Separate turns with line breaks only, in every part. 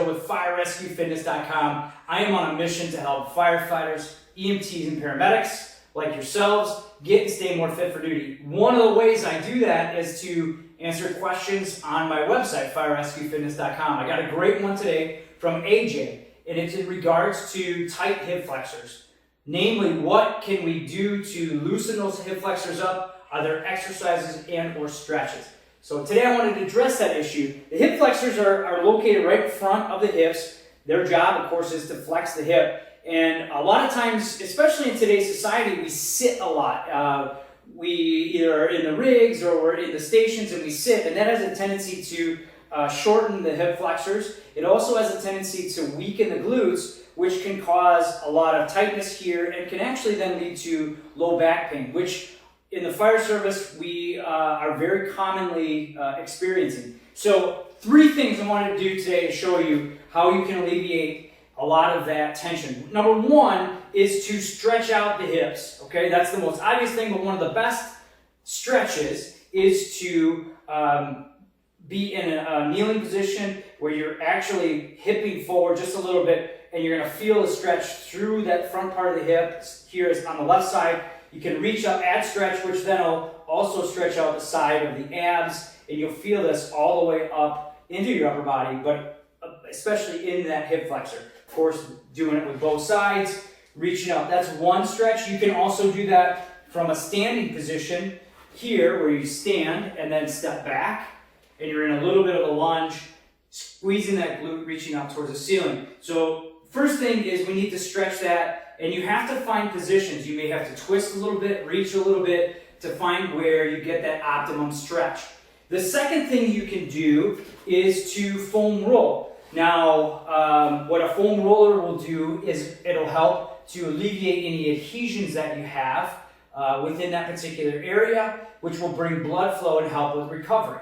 Joe with FireRescueFitness.com. I am on a mission to help firefighters, EMTs, and paramedics like yourselves get and stay more fit for duty. One of the ways I do that is to answer questions on my website, FireRescueFitness.com. I got a great one today from AJ, and it's in regards to tight hip flexors. Namely, what can we do to loosen those hip flexors up? Are there exercises and or stretches? So today I wanted to address that issue. The hip flexors are located right in front of the hips. Their job, of course, is to flex the hip. And a lot of times, especially in today's society, we sit a lot. We either are in the rigs or we're in the stations and we sit, and that has a tendency to shorten the hip flexors. It also has a tendency to weaken the glutes, which can cause a lot of tightness here and can actually then lead to low back pain, which in the fire service we are very commonly experiencing. So 3 things I wanted to do today to show you how you can alleviate a lot of that tension. Number 1 is to stretch out the hips. Okay, that's the most obvious thing, but one of the best stretches is to be in a kneeling position where you're actually hipping forward just a little bit, and you're going to feel the stretch through that front part of the hip. Here is on the left side. You can reach up, add stretch, which then will also stretch out the side of the abs, and you'll feel this all the way up into your upper body, but especially in that hip flexor. Of course, doing it with both sides, reaching up. That's one stretch. You can also do that from a standing position here, where you stand and then step back, and you're in a little bit of a lunge, squeezing that glute, reaching out towards the ceiling. So first thing is we need to stretch that, and you have to find positions. You may have to twist a little bit, reach a little bit to find where you get that optimum stretch. The second thing you can do is to foam roll. Now, what a foam roller will do is it'll help to alleviate any adhesions that you have within that particular area, which will bring blood flow and help with recovery.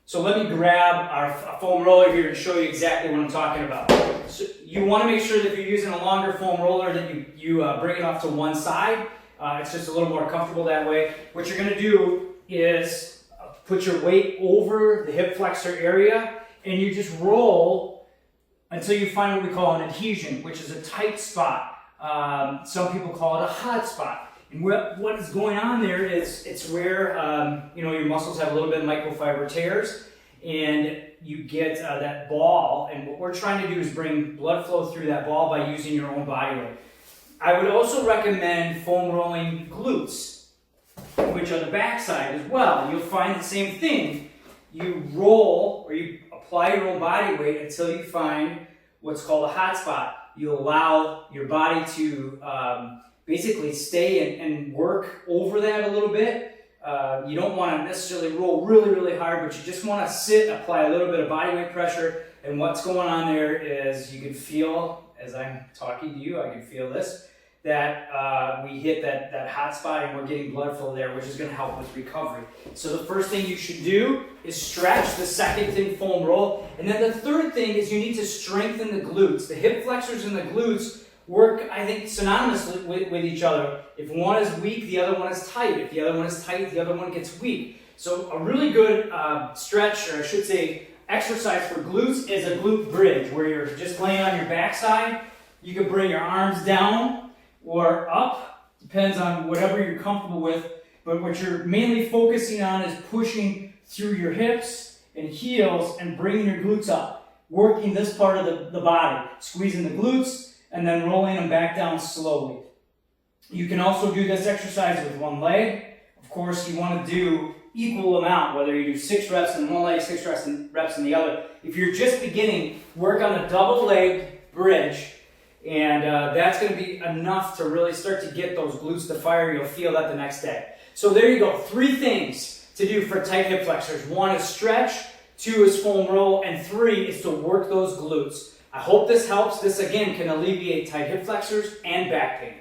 So let me grab our foam roller here and show you exactly what I'm talking about. So you want to make sure that if you're using a longer foam roller that you bring it off to one side. It's just a little more comfortable that way. What you're going to do is put your weight over the hip flexor area, and you just roll until you find what we call an adhesion, which is a tight spot. Some people call it a hot spot. And what is going on there is it's where your muscles have a little bit of microfiber tears, and you get that ball. And what we're trying to do is bring blood flow through that ball by using your own body weight. I would also recommend foam rolling glutes, which are the backside as well. You'll find the same thing. You roll, or you apply your own body weight until you find what's called a hot spot. You allow your body to basically stay and work over that a little bit. You don't want to necessarily roll really, really hard, but you just want to sit, apply a little bit of body weight pressure. And what's going on there is you can feel, as I'm talking to you, I can feel this, that we hit that hot spot and we're getting blood flow there, which is going to help with recovery. So the first thing you should do is stretch. The second thing, foam roll. And then the third thing is you need to strengthen the glutes. The hip flexors and the glutes work, I think, synonymously with each other. If one is weak, the other one is tight. If the other one is tight, the other one gets weak. So a really good stretch, or I should say exercise for glutes, is a glute bridge, where you're just laying on your backside. You can bring your arms down or up, depends on whatever you're comfortable with. But what you're mainly focusing on is pushing through your hips and heels and bringing your glutes up, working this part of the body, squeezing the glutes, and then rolling them back down slowly. You can also do this exercise with one leg. Of course, you want to do equal amount, whether you do 6 reps in one leg, 6 reps in the other. If you're just beginning, work on a double leg bridge, and that's going to be enough to really start to get those glutes to fire. You'll feel that the next day. So there you go. 3 things to do for tight hip flexors. 1 is stretch, 2 is foam roll, and 3 is to work those glutes. I hope this helps. This, again, can alleviate tight hip flexors and back pain.